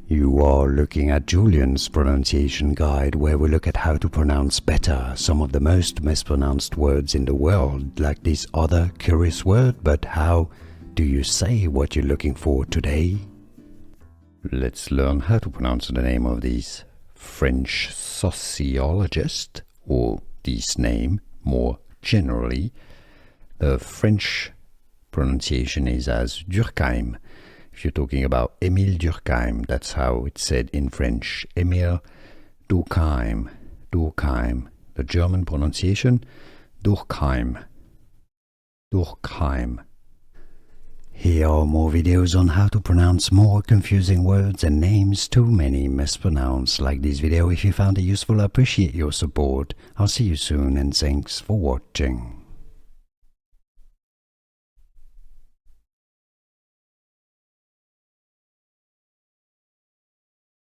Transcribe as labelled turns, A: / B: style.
A: You are looking at Julian's pronunciation guide, where we look at how to pronounce better some of the most mispronounced words in the world, like this other curious word. But how do you say what you're looking for today? Let's learn how to pronounce the name of this French sociologist, or this name more generally. The French pronunciation is as Durkheim. If you're talking about Émile Durkheim, that's how it's said in French. Émile Durkheim. Durkheim. The German pronunciation, Durkheim. Durkheim. Here are more videos on how to pronounce more confusing words and names too many mispronounced. Like this video if you found it useful. I appreciate your support. I'll see you soon and thanks for watching.